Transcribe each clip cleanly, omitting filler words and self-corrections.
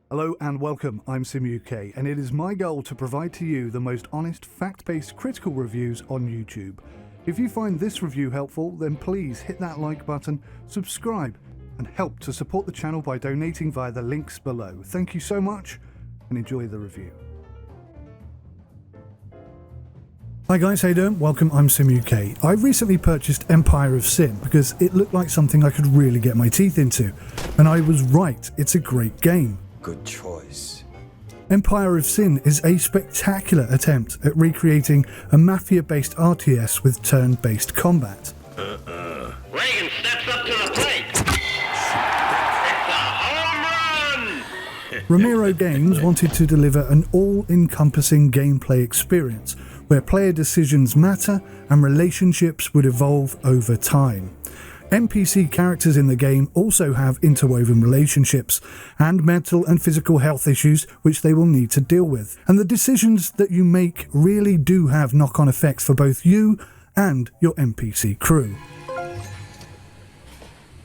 Hello and welcome, I'm SimUK, and it is my goal to provide to you the most honest, fact-based critical reviews on YouTube. If you find this review helpful, then please hit that like button, subscribe, and help to support the channel by donating via the links below. Thank you so much, and enjoy the review. Hi guys, how you doing? Welcome, I'm SimUK. I recently purchased Empire of Sin because it looked like something I could really get my teeth into. And I was right, it's a great game. Good choice. Empire of Sin is a spectacular attempt at recreating a mafia-based RTS with turn-based combat. Reagan steps up to the plate. It's a home run! Romero Games wanted to deliver an all-encompassing gameplay experience where player decisions matter and relationships would evolve over time. NPC characters in the game also have interwoven relationships and mental and physical health issues which they will need to deal with. And the decisions that you make really do have knock-on effects for both you and your NPC crew.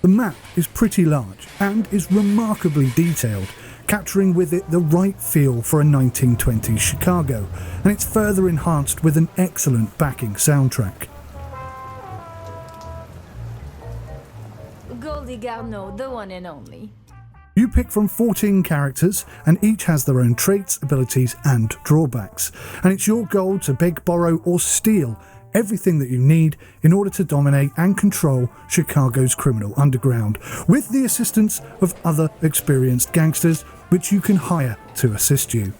The map is pretty large and is remarkably detailed, capturing with it the right feel for a 1920s Chicago, and it's further enhanced with an excellent backing soundtrack. Goldie Garneau, the one and only. You pick from 14 characters, and each has their own traits, abilities, and drawbacks. And it's your goal to beg, borrow, or steal everything that you need in order to dominate and control Chicago's criminal underground, with the assistance of other experienced gangsters, which you can hire to assist you.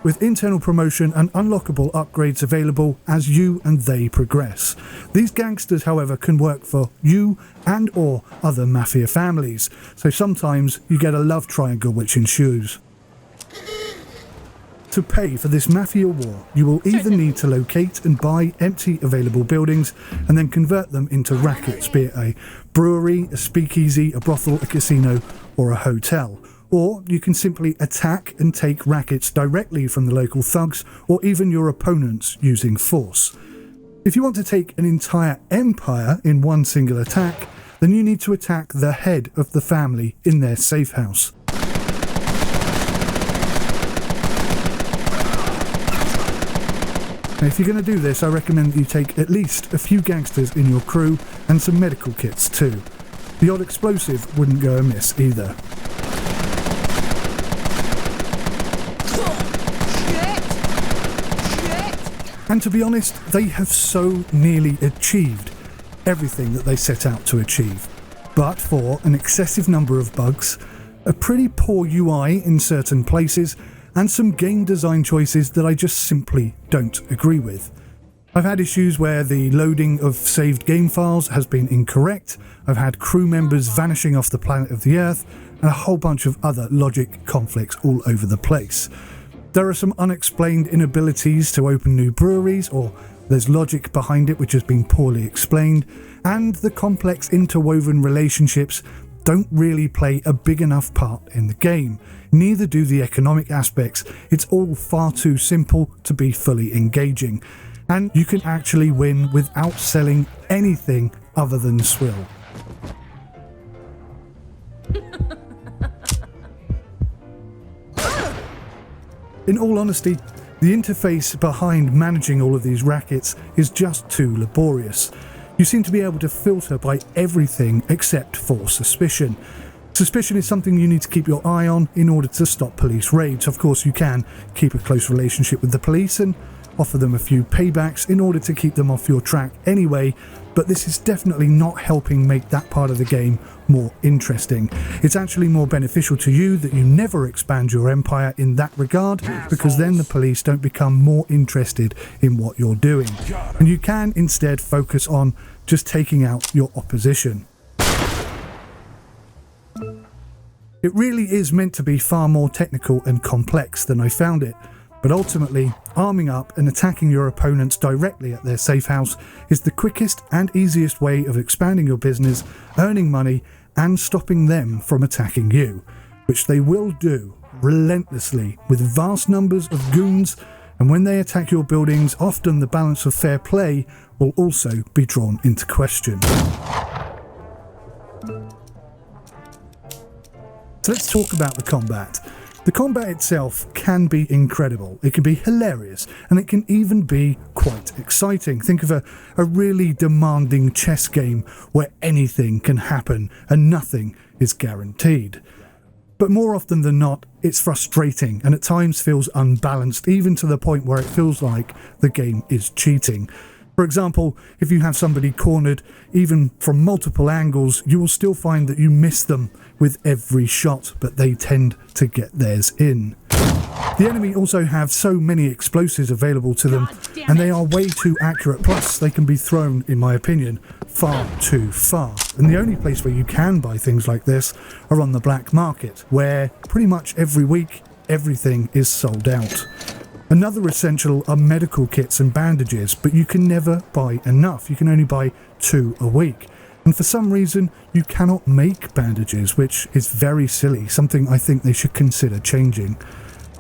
With internal promotion and unlockable upgrades available as you and they progress. These gangsters, however, can work for you and or other mafia families, so sometimes you get a love triangle which ensues. To pay for this mafia war, you will either need to locate and buy empty available buildings and then convert them into rackets, be it a brewery, a speakeasy, a brothel, a casino, or a hotel. Or you can simply attack and take rackets directly from the local thugs or even your opponents using force. If you want to take an entire empire in one single attack, then you need to attack the head of the family in their safe house. Now, if you're going to do this, I recommend that you take at least a few gangsters in your crew and some medical kits too. The odd explosive wouldn't go amiss either. And to be honest, they have so nearly achieved everything that they set out to achieve. But for an excessive number of bugs, a pretty poor UI in certain places, and some game design choices that I just simply don't agree with. I've had issues where the loading of saved game files has been incorrect, I've had crew members vanishing off the planet of the Earth, and a whole bunch of other logic conflicts all over the place. There are some unexplained inabilities to open new breweries, or there's logic behind it which has been poorly explained, and the complex interwoven relationships don't really play a big enough part in the game. Neither do the economic aspects. It's all far too simple to be fully engaging, and you can actually win without selling anything other than swill. In all honesty, the interface behind managing all of these rackets is just too laborious. You seem to be able to filter by everything except for suspicion. Suspicion is something you need to keep your eye on in order to stop police raids. Of course, you can keep a close relationship with the police and offer them a few paybacks in order to keep them off your track anyway, but this is definitely not helping make that part of the game more interesting. It's actually more beneficial to you that you never expand your empire in that regard, because then the police don't become more interested in what you're doing. And you can instead focus on just taking out your opposition. It really is meant to be far more technical and complex than I found it. But ultimately, arming up and attacking your opponents directly at their safe house is the quickest and easiest way of expanding your business, earning money, and stopping them from attacking you, which they will do relentlessly with vast numbers of goons, and when they attack your buildings, often the balance of fair play will also be drawn into question. So let's talk about the combat. The combat itself can be incredible, it can be hilarious, and it can even be quite exciting. Think of a really demanding chess game where anything can happen and nothing is guaranteed. But more often than not, it's frustrating and at times feels unbalanced, even to the point where it feels like the game is cheating. For example, if you have somebody cornered, even from multiple angles, you will still find that you miss them with every shot, but they tend to get theirs in. The enemy also have so many explosives available to them, and they are way too accurate, plus they can be thrown, in my opinion, far too far. And the only place where you can buy things like this are on the black market, where pretty much every week everything is sold out. Another essential are medical kits and bandages, but you can never buy enough. You can only buy 2 a week. And for some reason, you cannot make bandages, which is very silly, something I think they should consider changing.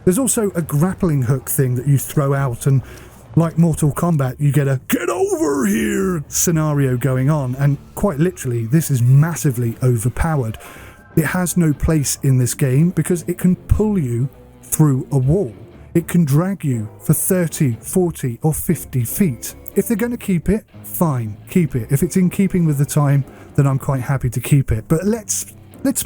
There's also a grappling hook thing that you throw out, and like Mortal Kombat, you get a "get over here" scenario going on, and quite literally, this is massively overpowered. It has no place in this game because it can pull you through a wall. It can drag you for 30, 40 or 50 feet. If they're going to keep it, fine, keep it. If it's in keeping with the time, then I'm quite happy to keep it. But let's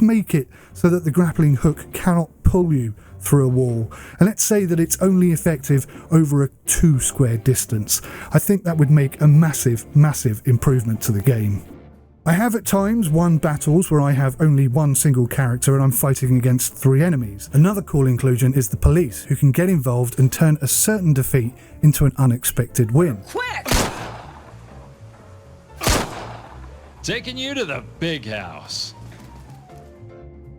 make it so that the grappling hook cannot pull you through a wall. And let's say that it's only effective over a 2 square distance. I think that would make a massive, massive improvement to the game. I have at times won battles where I have only one single character and I'm fighting against 3 enemies. Another cool inclusion is the police, who can get involved and turn a certain defeat into an unexpected win. Quick! Taking you to the big house.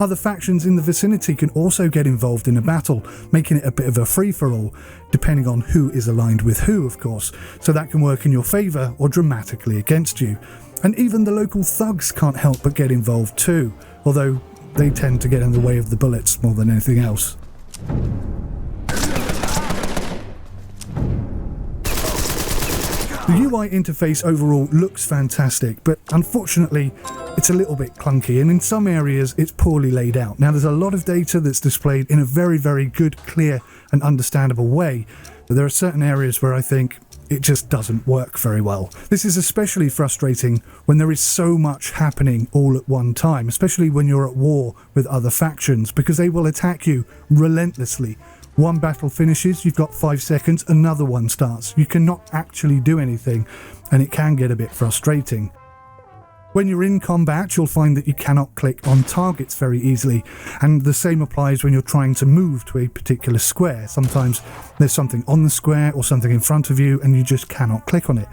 Other factions in the vicinity can also get involved in a battle, making it a bit of a free-for-all, depending on who is aligned with who, of course, so that can work in your favour or dramatically against you. And even the local thugs can't help but get involved too, although they tend to get in the way of the bullets more than anything else. The UI interface overall looks fantastic, but unfortunately it's a little bit clunky, and in some areas it's poorly laid out. Now, there's a lot of data that's displayed in a very, very good, clear and understandable way, but there are certain areas where I think it just doesn't work very well. This is especially frustrating when there is so much happening all at one time, especially when you're at war with other factions, because they will attack you relentlessly. One battle finishes, you've got 5 seconds, another one starts. You cannot actually do anything, and it can get a bit frustrating. When you're in combat, you'll find that you cannot click on targets very easily, and the same applies when you're trying to move to a particular square. Sometimes there's something on the square or something in front of you and you just cannot click on it.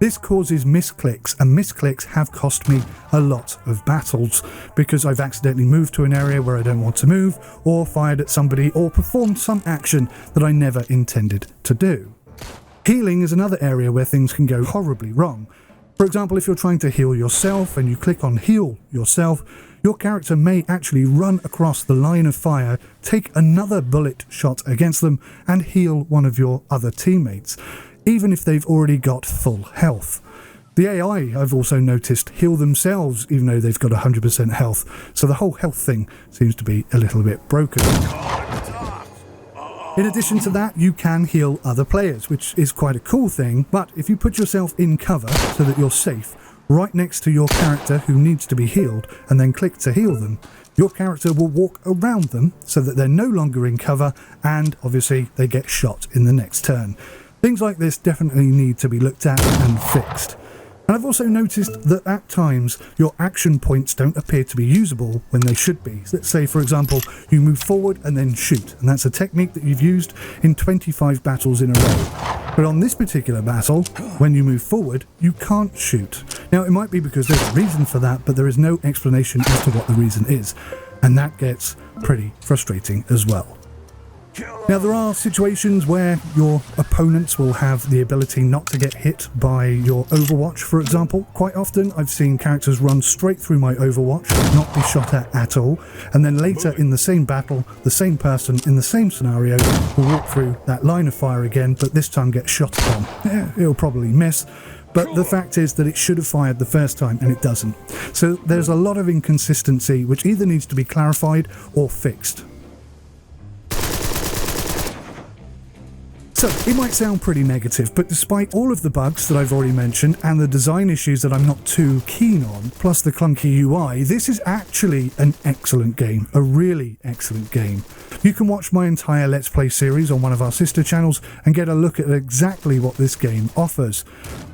This causes misclicks, and misclicks have cost me a lot of battles because I've accidentally moved to an area where I don't want to move, or fired at somebody, or performed some action that I never intended to do. Healing is another area where things can go horribly wrong. For example, if you're trying to heal yourself and you click on heal yourself, your character may actually run across the line of fire, take another bullet shot against them, and heal one of your other teammates, even if they've already got full health. The AI, I've also noticed, heal themselves even though they've got 100% health, so the whole health thing seems to be a little bit broken. In addition to that, you can heal other players, which is quite a cool thing, but if you put yourself in cover so that you're safe, right next to your character who needs to be healed, and then click to heal them, your character will walk around them so that they're no longer in cover, and obviously they get shot in the next turn. Things like this definitely need to be looked at and fixed. And I've also noticed that at times your action points don't appear to be usable when they should be. Let's say, for example, you move forward and then shoot, and that's a technique that you've used in 25 battles in a row. But on this particular battle, when you move forward, you can't shoot. Now, it might be because there's a reason for that, but there is no explanation as to what the reason is, and that gets pretty frustrating as well. Now, there are situations where your opponents will have the ability not to get hit by your Overwatch, for example. Quite often, I've seen characters run straight through my Overwatch, not be shot at all, and then later in the same battle, the same person in the same scenario will walk through that line of fire again, but this time get shot upon. Yeah, it'll probably miss, But the fact is that it should have fired the first time and it doesn't. So there's a lot of inconsistency which either needs to be clarified or fixed. So, it might sound pretty negative, but despite all of the bugs that I've already mentioned and the design issues that I'm not too keen on, plus the clunky UI, this is actually an excellent game, a really excellent game. You can watch my entire Let's Play series on one of our sister channels and get a look at exactly what this game offers.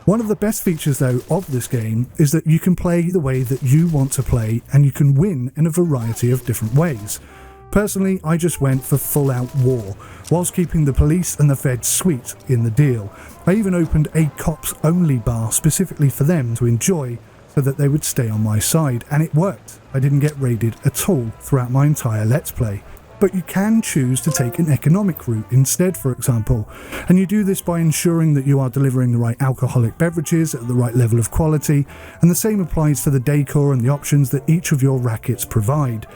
One of the best features though of this game is that you can play the way that you want to play and you can win in a variety of different ways. Personally, I just went for full-out war, whilst keeping the police and the feds sweet in the deal. I even opened a cops-only bar specifically for them to enjoy, so that they would stay on my side, and it worked. I didn't get raided at all throughout my entire Let's Play. But you can choose to take an economic route instead, for example, and you do this by ensuring that you are delivering the right alcoholic beverages at the right level of quality, and the same applies for the decor and the options that each of your rackets provide.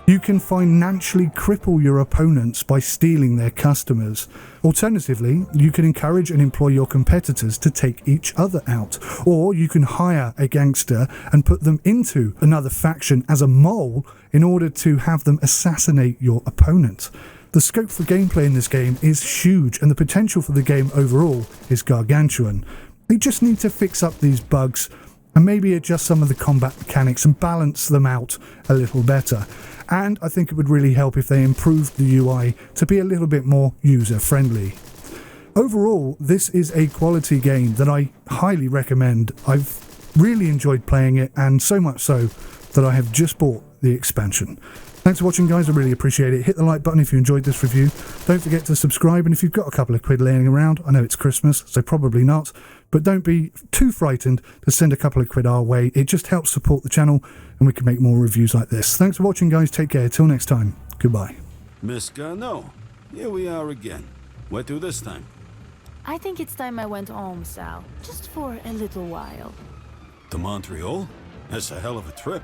You can financially cripple your opponents by stealing their customers. Alternatively, you can encourage and employ your competitors to take each other out, or you can hire a gangster and put them into another faction as a mole in order to have them assassinate your opponent. The scope for gameplay in this game is huge, and the potential for the game overall is gargantuan. They just need to fix up these bugs and maybe adjust some of the combat mechanics and balance them out a little better. And I think it would really help if they improved the UI to be a little bit more user-friendly. Overall, this is a quality game that I highly recommend. I've really enjoyed playing it, and so much so that I have just bought the expansion. Thanks for watching, guys. I really appreciate it. Hit the like button if you enjoyed this review. Don't forget to subscribe, and if you've got a couple of quid laying around, I know it's Christmas, so probably not, but don't be too frightened to send a couple of quid our way. It just helps support the channel, and we can make more reviews like this. Thanks for watching, guys. Take care. Till next time. Goodbye. Miss Garneau, here we are again. Where to this time? I think it's time I went home, Sal. Just for a little while. To Montreal? That's a hell of a trip.